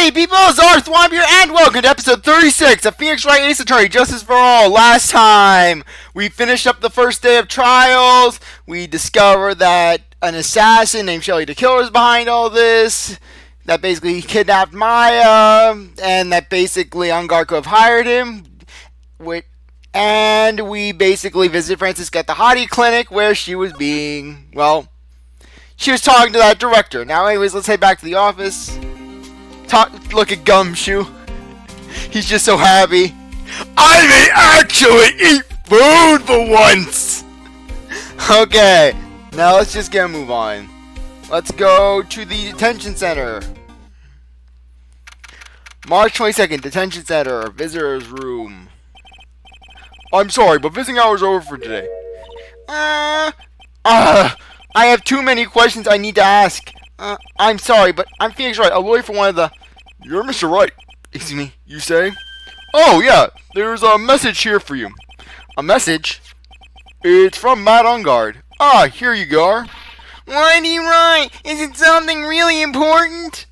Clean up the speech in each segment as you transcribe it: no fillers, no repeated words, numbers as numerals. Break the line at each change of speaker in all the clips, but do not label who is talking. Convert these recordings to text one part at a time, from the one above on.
Hey people, CzarThwomp here, and welcome to episode 36 of Phoenix Wright Ace Attorney Justice for All. Last time, we finished up the first day of trials. We discovered that an assassin named Shelly the Killer is behind all this. That basically kidnapped Maya, and that basically Ungar could have hired him. And we basically visited Francisca at the hoody clinic where she was being, well, she was talking to that director. Now anyways, let's head back to the office. Look at Gumshoe. He's just so happy. I may actually eat food for once! Okay, now let's just get a move on. Let's go to the detention center. March 22nd, detention center, visitor's room. I'm sorry, but visiting hours are over for today. I have too many questions I need to ask. I'm sorry, but I'm Phoenix Wright, a lawyer for one of the... You're Mr. Wright. Excuse me, you say? Oh, yeah, there's a message here for you. A message? It's from Matt Ungard. Ah, here you go. Why do you write? Is it something really important?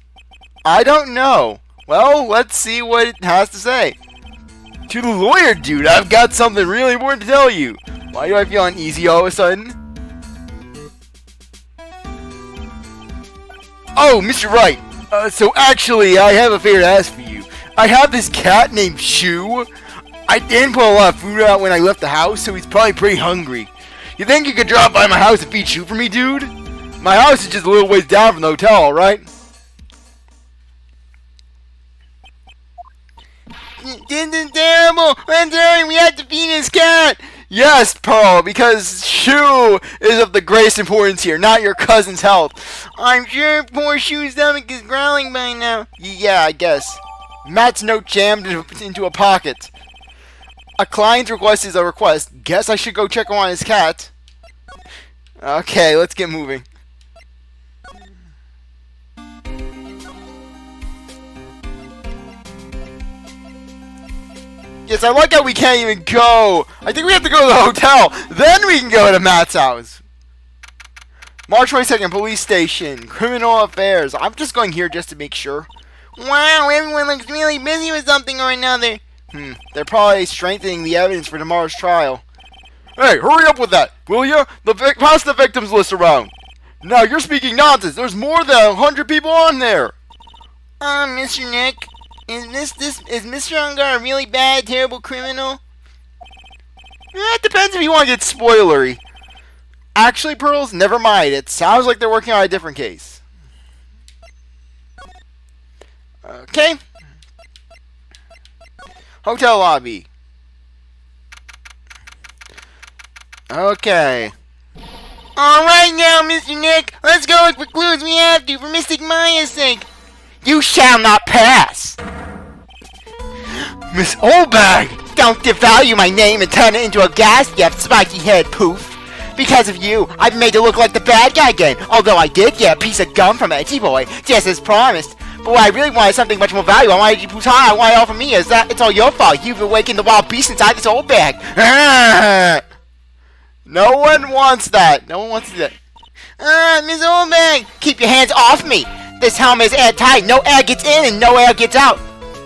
I don't know. Well, let's see what it has to say. To the lawyer, dude, I've got something really important to tell you. Why do I feel uneasy all of a sudden? Oh, Mr. Wright, so actually, I have a favor to ask for you. I have this cat named Shoe. I didn't put a lot of food out when I left the house, so he's probably pretty hungry. You think you could drop by my house and feed Shoe for me, dude? My house is just a little ways down from the hotel, alright? This is terrible! I'm sorry, we have to feed his cat! Yes, Pearl, because Shoe is of the greatest importance here, not your cousin's health. I'm sure poor Shoe's stomach is growling by now. Yeah, I guess. Matt's note jammed into a pocket. A client's request is a request. Guess I should go check on his cat. Okay, let's get moving. Yes, I like how we can't even go. I think we have to go to the hotel. Then we can go to Matt's house. March 22nd, police station. Criminal affairs. I'm just going here just to make sure. Wow, everyone looks really busy with something or another. They're probably strengthening the evidence for tomorrow's trial. Hey, hurry up with that, will ya? Pass the victims list around. Now, you're speaking nonsense. There's more than 100 people on there. Mr. Nick. Is Mr. Ungar a really bad, terrible criminal? It depends if you want to get spoilery. Actually, Pearls, never mind. It sounds like they're working on a different case. Okay. Hotel lobby. Okay. Alright now, Mr. Nick. Let's go look for clues we have to for Mystic Maya's sake. You shall not pass! Miss Oldbag! Don't devalue my name and turn it into a gas, you spiky head poof! Because of you, I've made it look like the bad guy again, although I did get a piece of gum from Edgy Boy, just as promised. But what I really wanted something much more valuable. I wanted you Putan, I wanted it all from me, is that it's all your fault. You've awakened the wild beast inside this old bag. No one wants that. No one wants that. Miss Oldbag, keep your hands off me! This helmet is airtight, no air gets in and no air gets out.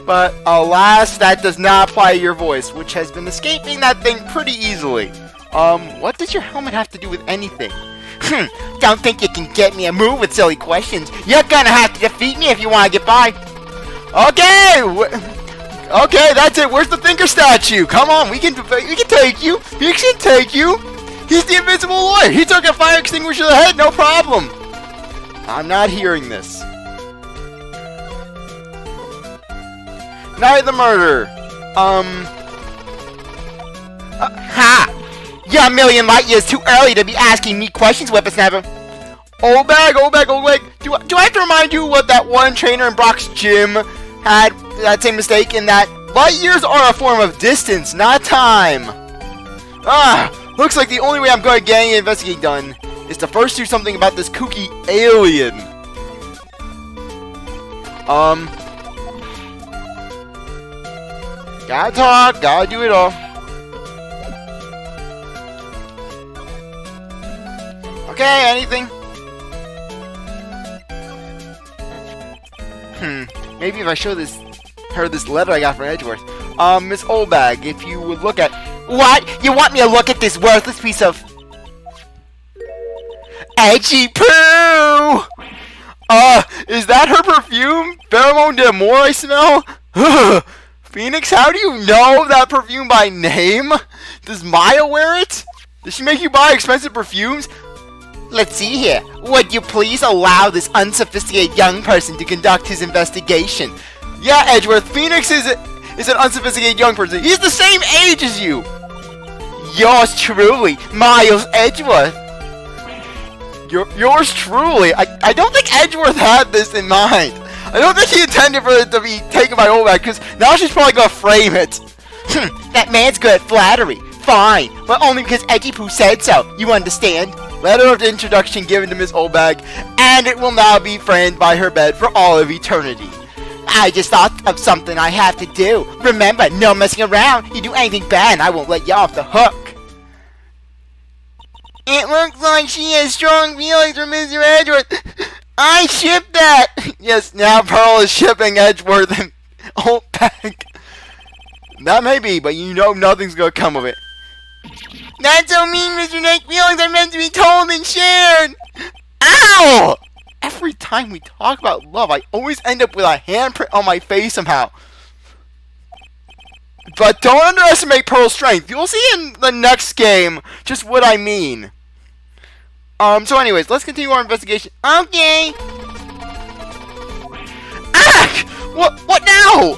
But alas, that does not apply to your voice, which has been escaping that thing pretty easily. What does your helmet have to do with anything? Don't think you can get me a move with silly questions. You're gonna have to defeat me if you want to get by. Okay! Okay, that's it. Where's the thinker statue? Come on, we can take you. We can take you. He's the invisible lawyer. He took a fire extinguisher to the head, no problem. I'm not hearing this. Night of the murder. Ha! You're a million light years too early to be asking me questions, whippersnapper. Oldbag. Do I have to remind you what that one trainer in Brock's gym had that same mistake in that light years are a form of distance, not time. Looks like the only way I'm going to get any investigating done is to first do something about this kooky alien. Gotta talk, gotta do it all. Okay, anything? Maybe if I show her this letter I got from Edgeworth. Miss Oldbag, if you would look at... What? You want me to look at this worthless piece of... edgy poo! Is that her perfume? Pheromone d'Amour I smell? Phoenix, how do you know that perfume by name? Does Maya wear it? Does she make you buy expensive perfumes? Let's see here. Would you please allow this unsophisticated young person to conduct his investigation? Yeah, Edgeworth, Phoenix is an unsophisticated young person. He's the same age as you. Yours truly, Miles Edgeworth. Yours truly. I don't think Edgeworth had this in mind. I don't think he intended for it to be taken by Oldbag, because now she's probably going to frame it. That man's good at flattery. Fine, but only because Edgy Poo said so. You understand? Letter of introduction given to Miss Oldbag, and it will now be framed by her bed for all of eternity. I just thought of something I have to do. Remember, no messing around. You do anything bad and I won't let you off the hook. It looks like she has strong feelings for Mr. Edgeworth. I ship that! Yes, now Pearl is shipping Edgeworth and Oldbag. That may be, but you know nothing's gonna come of it. That's so mean, Mr. Nick. Feelings are meant to be told and shared! Ow! Every time we talk about love, I always end up with a handprint on my face somehow. But don't underestimate Pearl's strength. You'll see in the next game just what I mean. So anyways, let's continue our investigation. Okay. Ah! What now?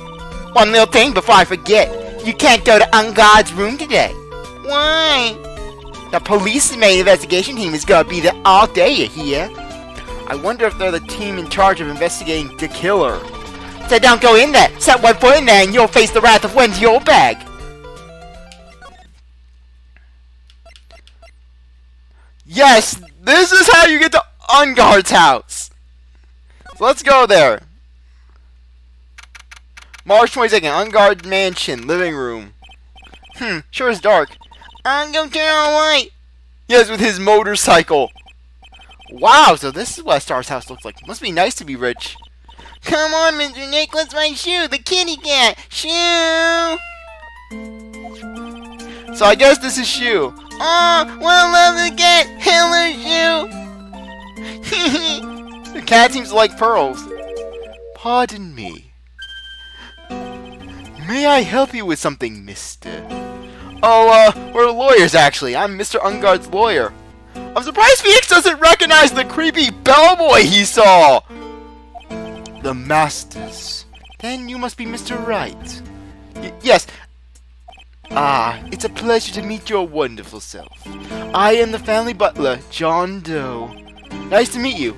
One little thing before I forget. You can't go to Ungod's room today. Why? The police's main investigation team is gonna be there all day, you hear? I wonder if they're the team in charge of investigating the killer. So don't go in there. Set one foot in there and you'll face the wrath of Wendy Oldbag. Yes, this is how you get to Unguard's house. So let's go there. March 22nd, Unguard Mansion, living room. Sure is dark. I'm gonna turn on light. Yes, with his motorcycle. Wow, so this is what Star's house looks like. Must be nice to be rich. Come on, Mr. Nick, let's find Shoe, the kitty cat. Shoe! So I guess this is Shoe. Oh, what a lovely cat. Hello, Shoe. The cat seems to like pearls. Pardon me. May I help you with something, mister? Oh, we're lawyers, actually. I'm Mr. Unguard's lawyer. I'm surprised Phoenix doesn't recognize the creepy bellboy he saw! The Masters. Then you must be Mr. Wright. Yes. Ah, it's a pleasure to meet your wonderful self. I am the family butler, John Doe. Nice to meet you.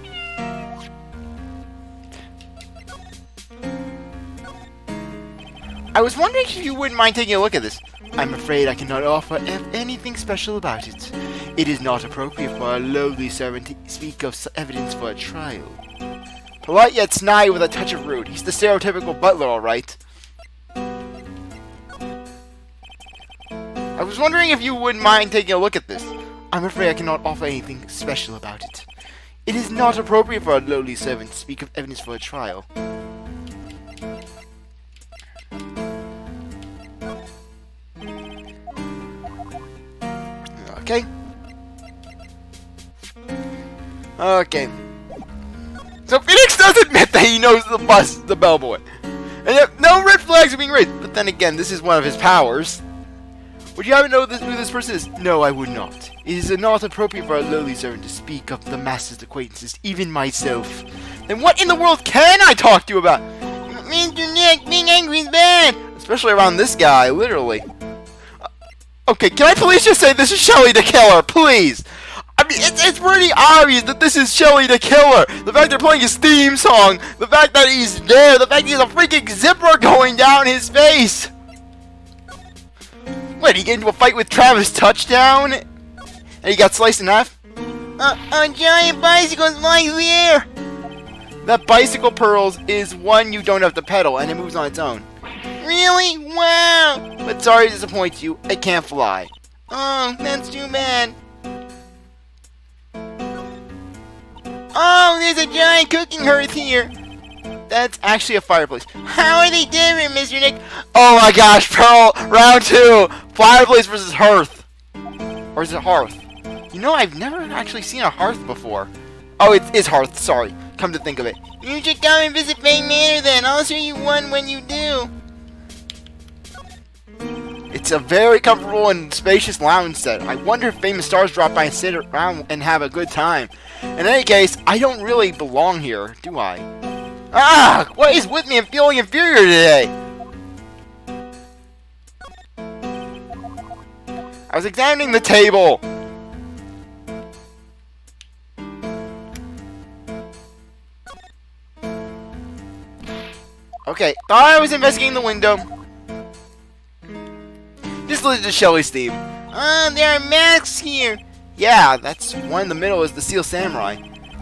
I was wondering if you wouldn't mind taking a look at this. I'm afraid I cannot offer anything special about it. It is not appropriate for a lowly servant to speak of evidence for a trial. Polite yet snide with a touch of rude. He's the stereotypical butler, alright. I was wondering if you wouldn't mind taking a look at this. I'm afraid I cannot offer anything special about it. It is not appropriate for a lowly servant to speak of evidence for a trial. Okay. Okay. So Phoenix does admit that he knows the bellboy. And yet, no red flags are being raised. But then again, this is one of his powers. Would you happen to know who this person is? No, I would not. It is not appropriate for a lowly servant to speak of the master's acquaintances, even myself. Then what in the world can I talk to you about? Mr. Nick, being angry is bad. Especially around this guy, literally. Okay, can I please just say this is Shelly the Killer, please? I mean, it's pretty obvious that this is Shelly the Killer. The fact they're playing his theme song, the fact that he's there, the fact he has a freaking zipper going down his face. What, he get into a fight with Travis Touchdown? And he got sliced in half? A giant bicycle is flying through the air. That bicycle, Pearls, is one you don't have to pedal, and it moves on its own. Really? Wow! But sorry to disappoint you, it can't fly. Oh, that's too bad. Oh, there's a giant cooking hearth here. That's actually a fireplace. How are they different, Mr. Nick? Oh my gosh, Pearl, round 2. Fireplace versus hearth. Or is it hearth? You know, I've never actually seen a hearth before. Oh, it is hearth, sorry. Come to think of it. You should come and visit Fame Manor then. I'll show you one when you do. It's a very comfortable and spacious lounge set. I wonder if famous stars drop by and sit around and have a good time. In any case, I don't really belong here, do I? Ah! What is with me? I'm feeling inferior today. I was examining the table. Okay, thought I was investigating the window. Just listen to Shelly's theme. There are masks here. Yeah, that's one in the middle is the Steel Samurai.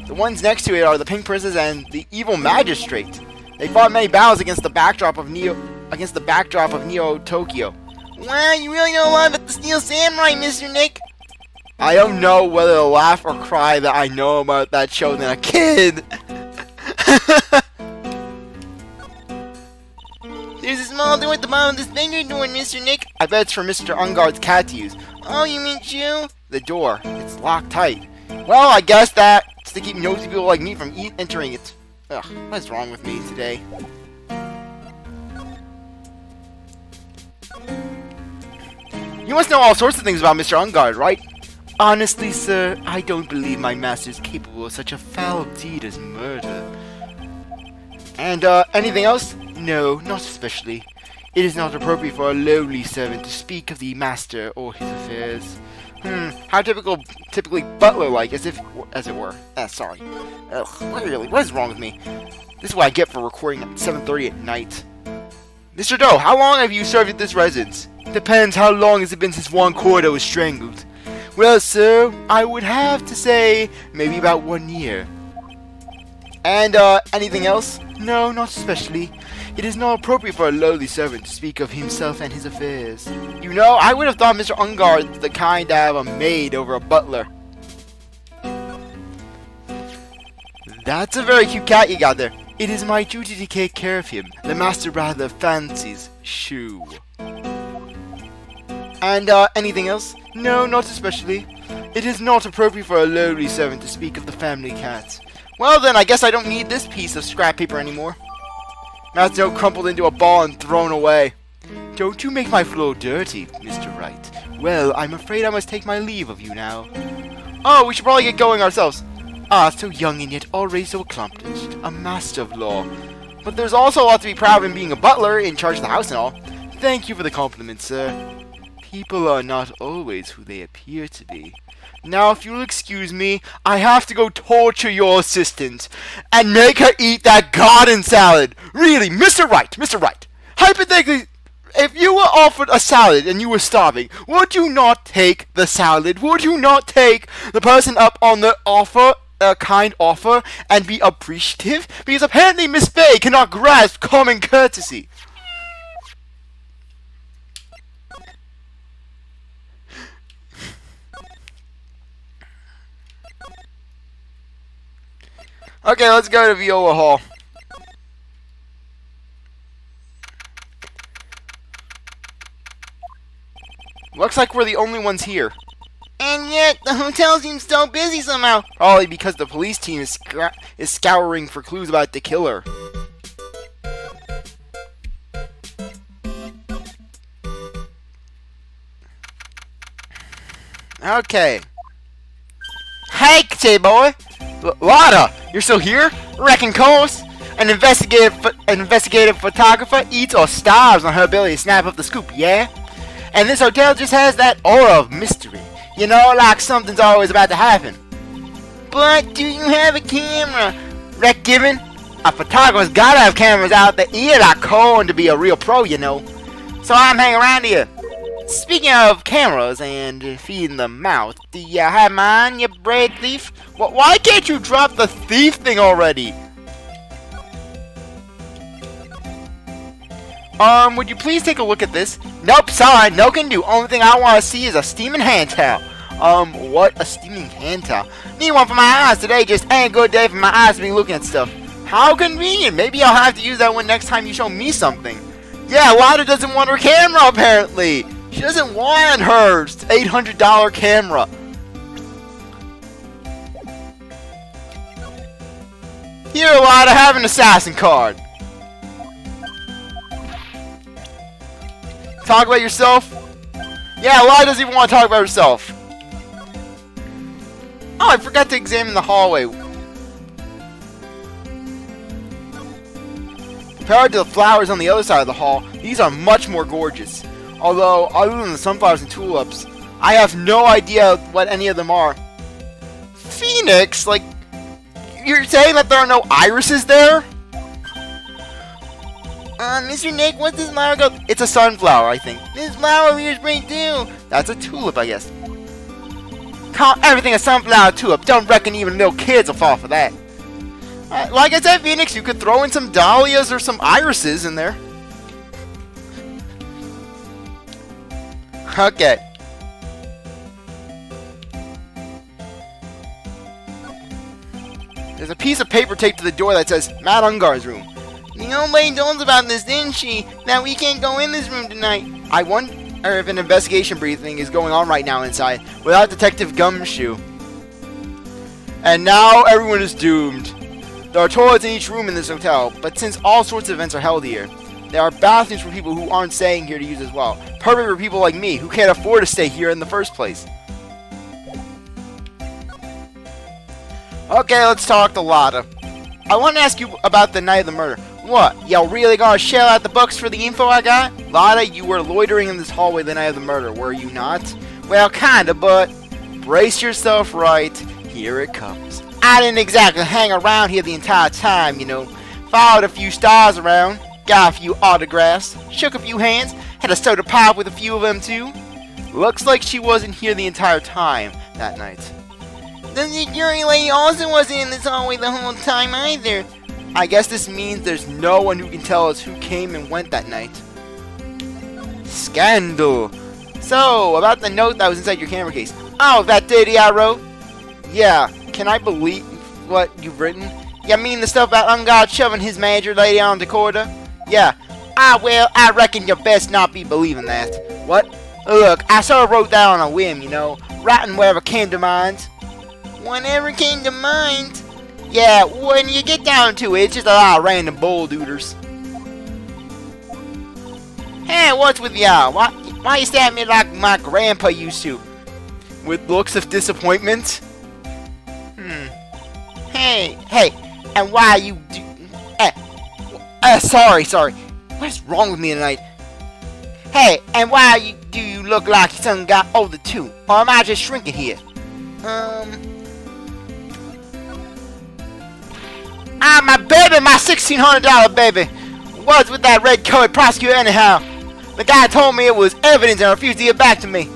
The ones next to it are the Pink Princess and the Evil Magistrate. They fought many battles against the backdrop of Neo Tokyo. Wow, you really know a lot about the Steel Samurai, Mr. Nick. I don't know whether to laugh or cry that I know about that show than a kid. There's a small door at the bottom of this finger door, Mr. Nick. I bet it's for Mr. Unguard's cat to use. Oh, you mean Chew? The door. It's locked tight. Well, I guess that's to keep nosy people like me from entering it. Ugh, what's wrong with me today? You must know all sorts of things about Mr. Unguard, right? Honestly, sir, I don't believe my master is capable of such a foul deed as murder. And, anything else? No, not especially. It is not appropriate for a lowly servant to speak of the master or his affairs. How typically butler-like, as it were. Sorry. Ugh, what is wrong with me? This is what I get for recording at 7:30 at night. Mr. Doe, how long have you served at this residence? Depends how long has it been since Juan was strangled. Well, sir, I would have to say maybe about 1 year. And, anything else? No, not especially. It is not appropriate for a lowly servant to speak of himself and his affairs. You know, I would have thought Mr. Unguard the kind to have a maid over a butler. That's a very cute cat you got there. It is my duty to take care of him. The master rather fancies Shoo. And, anything else? No, not especially. It is not appropriate for a lowly servant to speak of the family cat. Well then, I guess I don't need this piece of scrap paper anymore. Now it's now crumpled into a ball and thrown away. Don't you make my floor dirty, Mr. Wright. Well, I'm afraid I must take my leave of you now. Oh, we should probably get going ourselves. Ah, so young and yet already so accomplished. A master of law. But there's also a lot to be proud of in being a butler, in charge of the house and all. Thank you for the compliment, sir. People are not always who they appear to be. Now, if you'll excuse me, I have to go torture your assistant and make her eat that garden salad. Really, Mr. Wright, Mr. Wright. Hypothetically, if you were offered a salad and you were starving, would you not take the salad? Would you not take the person up on the offer, kind offer, and be appreciative? Because apparently Miss Bay cannot grasp common courtesy. Okay, let's go to Viola Hall. Looks like we're the only ones here. And yet, the hotel seems so busy somehow. Probably because the police team is scouring for clues about the killer. Okay. Hey, K-boy! Lata, you're still here? Reckon course. An investigative photographer eats or starves on her ability to snap up the scoop, yeah? And this hotel just has that aura of mystery. You know, like something's always about to happen. But do you have a camera? Rec given? A photographer's gotta have cameras out the ear like corn to be a real pro, you know. So I'm hanging around here. Speaking of cameras and feeding the mouth, do you have mine, you braid thief? Why can't you drop the thief thing already? Would you please take a look at this? Nope, sorry, no can do. Only thing I want to see is a steaming hand towel. What? A steaming hand towel? Need one for my eyes today, just ain't a good day for my eyes to be looking at stuff. How convenient. Maybe I'll have to use that one next time you show me something. Yeah, Lata doesn't want her camera, apparently. She doesn't want her $800 camera. Here, Lata, have an assassin card. Talk about yourself? Yeah, Lata doesn't even want to talk about herself. Oh, I forgot to examine the hallway. Compared to the flowers on the other side of the hall, these are much more gorgeous. Although, other than the sunflowers and tulips, I have no idea what any of them are. Phoenix? Like, you're saying that there are no irises there? Mr. Nick, what's this flower go? It's a sunflower, I think. This flower over here is pretty too. That's a tulip, I guess. Call everything a sunflower tulip. Don't reckon even little kids will fall for that. Like I said, Phoenix, you could throw in some dahlias or some irises in there. Okay. There's a piece of paper taped to the door that says Matt Ungar's room. The old lady told us about this, didn't she? That we can't go in this room tonight. I wonder if an investigation briefing is going on right now inside without Detective Gumshoe. And now everyone is doomed. There are toilets in each room in this hotel, but since all sorts of events are held here, there are bathrooms for people who aren't staying here to use as well. Perfect for people like me who can't afford to stay here in the first place. Okay, let's talk to Lata. I want to ask you about the night of the murder. What? Y'all really gonna shell out the bucks for the info I got? Lata, you were loitering in this hallway the night of the murder, were you not? Well, kinda, but brace yourself right. Here it comes. I didn't exactly hang around here the entire time, you know. Followed a few stars around, got a few autographs, shook a few hands, had a soda pop with a few of them too. Looks like she wasn't here the entire time that night. The security lady also wasn't in this hallway the whole time either. I guess this means there's no one who can tell us who came and went that night. Scandal. So, about the note that was inside your camera case. Oh, that ditty I wrote? Yeah, can I believe what you've written? You mean the stuff about Ungod shoving his manager lady on Dakota? Yeah. Well, I reckon you best not be believing that. What? Look, I sort of wrote that on a whim, you know. Writing whatever came to mind. Whatever came to mind? Yeah, when you get down to it, it's just a lot of random bull dooders. Hey, what's with y'all? Why you stab me like my grandpa used to? With looks of disappointment? Hey, and why you do... sorry. What's wrong with me tonight? Hey, and why do you look like your son got older too? Or am I just shrinking here? My baby, my $1,600 baby. What's with that red coat prosecutor anyhow? The guy told me it was evidence and refused to give it back to me.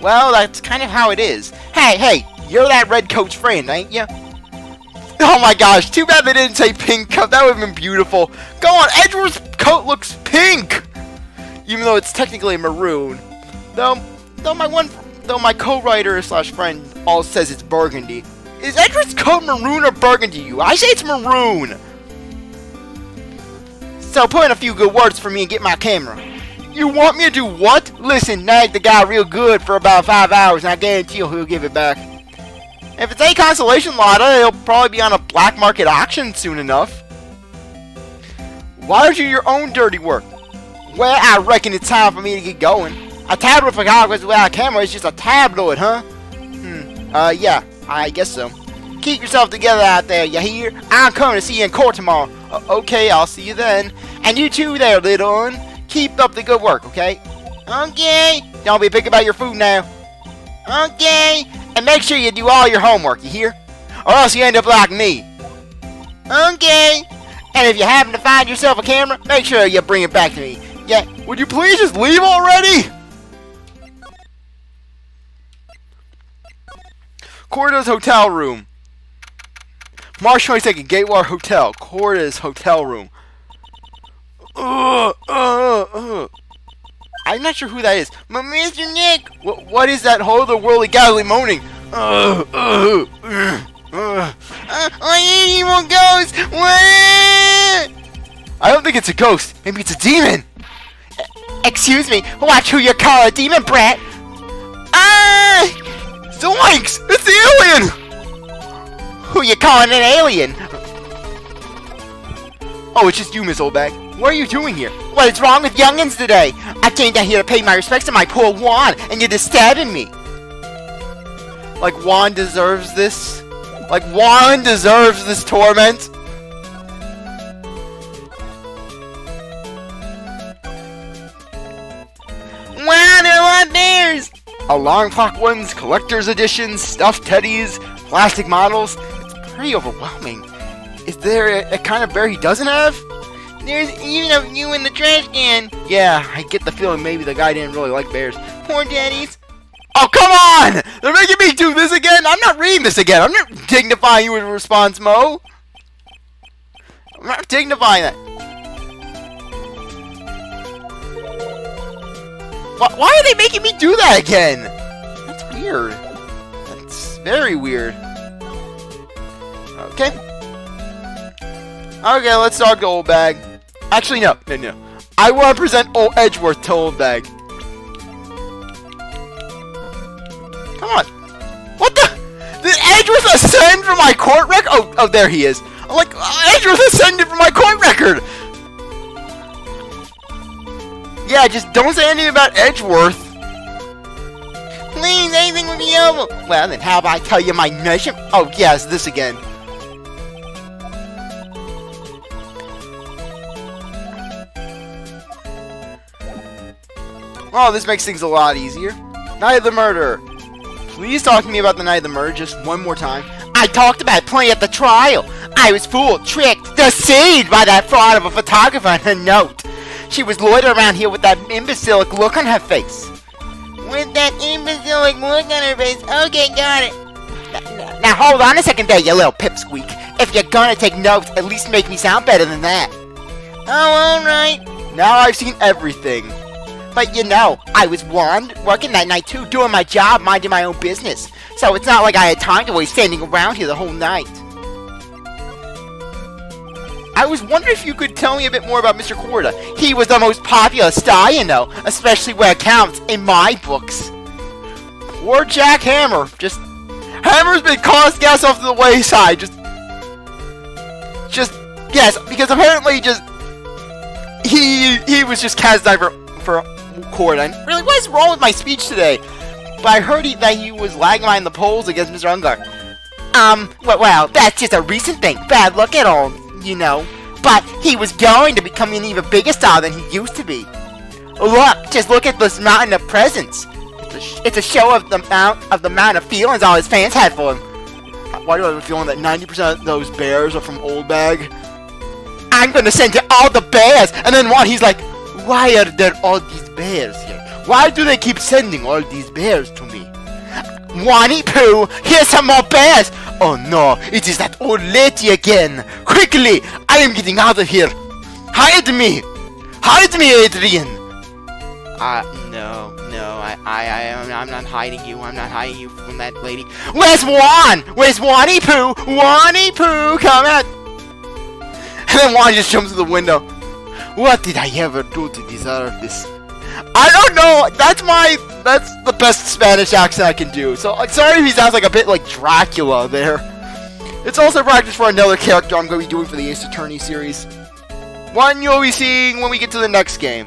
Well, that's kind of how it is. Hey, you're that red coat's friend, ain't you? Oh my gosh, too bad they didn't say pink coat. That would have been beautiful. Go on, Edgeworth's coat looks pink! Even though it's technically maroon. Though my co-writer slash friend all says it's burgundy. Is Edgeworth's coat maroon or burgundy, you? I say it's maroon! So put in a few good words for me and get my camera. You want me to do what? Listen, nag the guy real good for about 5 hours and I guarantee he'll give it back. If it's any consolation, Lata, it'll probably be on a black market auction soon enough. Why don't you do your own dirty work? Well, I reckon it's time for me to get going. A tabloid photographer without a camera is just a tabloid, huh? Yeah, I guess so. Keep yourself together out there, you hear? I'm coming to see you in court tomorrow. Okay, I'll see you then. And you too there, little one. Keep up the good work, okay? Okay. Don't be picky about your food now. Okay. And make sure you do all your homework, you hear? Or else you end up like me. Okay. And if you happen to find yourself a camera, make sure you bring it back to me. Yeah. Would you please just leave already? Cortez hotel room. Marsh 22nd, Gatewater Hotel. Cortez hotel room. I'm not sure who that is. But Mr. Nick! What is that whole otherworldly godly moaning? I need more ghosts! What? I don't think it's a ghost. Maybe it's a demon.
Excuse me, watch who you call a demon, brat.
Ah! Zoinks! It's the alien!
Who you calling an alien?
Oh, it's just you, Miss Oldbag. What are you doing here?
What is wrong with youngins today? I came down here to pay my respects to my poor Juan, and you're disturbing me.
Like Juan deserves this? Like Juan deserves this torment?
Wow, there are a lot of bears!
Alarm clock ones, collector's editions, stuffed teddies, plastic models. It's pretty overwhelming. Is there a kind of bear he doesn't have?
There's even a few in the trash can.
Yeah, I get the feeling maybe the guy didn't really like bears.
Poor daddies.
Oh, come on! They're making me do this again? I'm not reading this again. I'm not dignifying you with a response, Mo. I'm not dignifying that. Why are they making me do that again? That's weird. That's very weird. Okay. Okay, let's talk to Oldbag. Actually, no. I want to present old Edgeworth to Oldbag. Come on. What the? Did Edgeworth ascend from my court record? Oh, there he is. I'm like, Edgeworth ascended from my court record. Yeah, just don't say anything about Edgeworth.
Please, anything would be helpful.
Well, then how about I tell you my mission? Oh, yes, this again. Oh, this makes things a lot easier. Night of the murder. Please talk to me about the night of the murder just one more time.
I talked about it plenty at the trial. I was fooled, tricked, deceived by that fraud of a photographer and her note. She was loitering around here with that imbecilic look on her face.
With that imbecilic look on her face. Okay, got it.
Now hold on a second there, you little pipsqueak. If you're gonna take notes, at least make me sound better than that.
Oh, alright.
Now I've seen everything.
But you know, I was warned, working that night too, doing my job, minding my own business. So it's not like I had time to waste standing around here the whole night.
I was wondering if you could tell me a bit more about Mr. Corda.
He was the most popular star, you know, especially where it counts in my books.
Poor Jack Hammer. Just Hammer's been cost gas off to the wayside. Just yes, because apparently he was just Casanova for Corda. And really, what is wrong with my speech today? But I heard that he was lagging behind the polls against Mr. Ungar.
Well, that's just a recent thing. Bad luck at all, you know. But he was going to become an even bigger star than he used to be. Just look at this mountain of presents. It's a show of the amount of feelings all his fans had for him.
Why do I have a feeling that 90% of those bears are from Oldbag?
I'm gonna send you all the bears!
And then Juan, he's like, why are there all these bears here? Why do they keep sending all these bears to me?
Juanie Pooh, here's some more bears!
Oh no, it is that old lady again! Quickly! I am getting out of here! Hide me! Hide me, Adrian!
No, I'm not hiding you. I'm not hiding you from that lady. Where's Juan? Where's Juanie Pooh? Juanie Pooh, come out!
And then Juan just jumps through the window. What did I ever do to deserve this? I don't know. That's the best Spanish accent I can do. So sorry if he sounds like a bit like Dracula there. It's also practice for another character I'm going to be doing for the Ace Attorney series. One you'll be seeing when we get to the next game.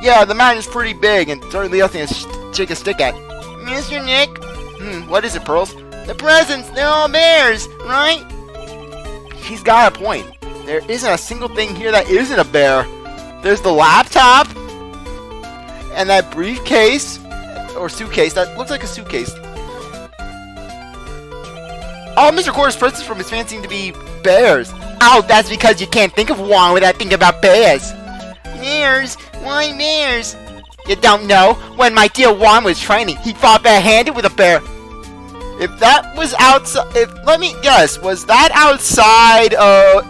Yeah, the man is pretty big and certainly nothing to shake a stick at.
Mr. Nick?
What is it, Pearls?
The presents, they're all bears, right?
He's got a point. There isn't a single thing here that isn't a bear. There's the laptop. And that briefcase. Or suitcase. That looks like a suitcase. All Mr. Corda's presents from his fan seem to be bears.
Oh, that's because you can't think of Juan without thinking about bears.
Bears? Why bears?
You don't know? When my dear Juan was training, he fought barehanded with a bear.
If that was outside, let me guess, was that outside,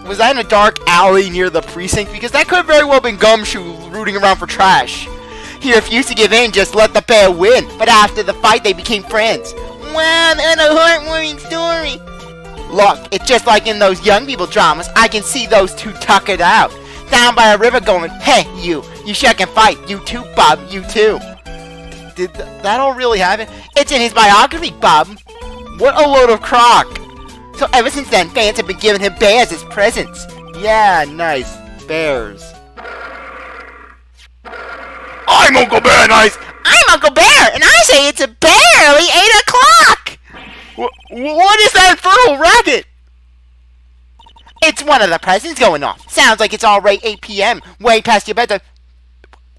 was that in a dark alley near the precinct? Because that could have very well been Gumshoe rooting around for trash.
He refused to give in, just let the bear win. But after the fight, they became friends.
Wow, that's a heartwarming story.
Look, it's just like in those young people dramas. I can see those two tuckered out. Down by a river going, hey, you sure can fight. You too, Bob, you too.
Did that all really happen?
It's in his biography, Bob.
What a load of crock.
So ever since then, fans have been giving him bears as presents.
Yeah, nice. Bears. I'm Uncle Bear, nice.
I'm Uncle Bear, and I say it's a barely 8 o'clock.
What is that infernal racket?
It's one of the presents going off. Sounds like it's already 8 p.m., way past your bedtime.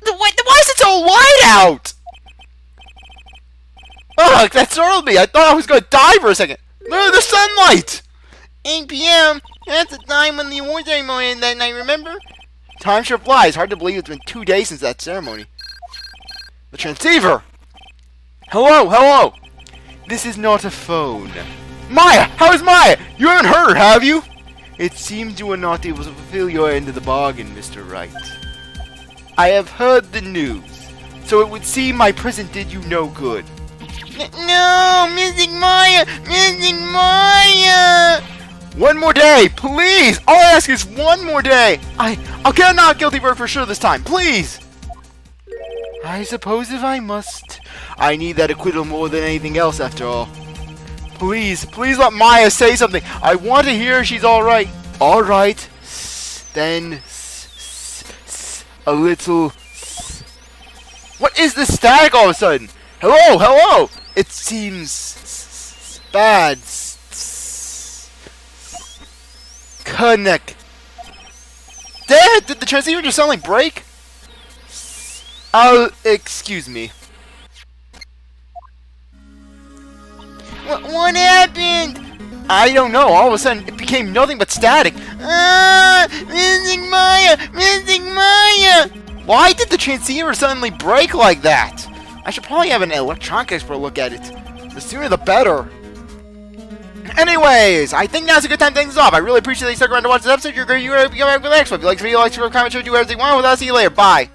Why is it so light out? Ugh, that startled me. I thought I was going to die for a second. Look at the sunlight.
8 p.m. That's the time when the award ceremony ended that night, remember?
Time sure flies. Hard to believe it's been 2 days since that ceremony. The transceiver. Hello. This is not a phone. Maya, how is Maya? You haven't heard her, have you? It seems you were not able to fulfill your end of the bargain, Mr. Wright. I have heard the news, so it would seem my present did you no good.
No, missing Maya! Missing Maya!
One more day, please! All I ask is one more day! I'll get a not guilty verdict for sure this time, please! I suppose if I must. I need that acquittal more than anything else after all. Please let Maya say something. I want to hear she's alright. Alright. Then a little. What is this static all of a sudden? Hello! It seems bad. Connect. Dad, did the transceiver just suddenly break? Excuse me.
What happened?
I don't know. All of a sudden, it became nothing but static.
Missing Maya! Missing Maya!
Why did the transceiver suddenly break like that? I should probably have an electronic expert look at it. The sooner the better. Anyways, I think now's a good time to end this off. I really appreciate that you stuck around to watch this episode. You're great. You're going to be back for the next one. If you like the video, like, subscribe, comment, share, do everything you want. With us, see you later. Bye.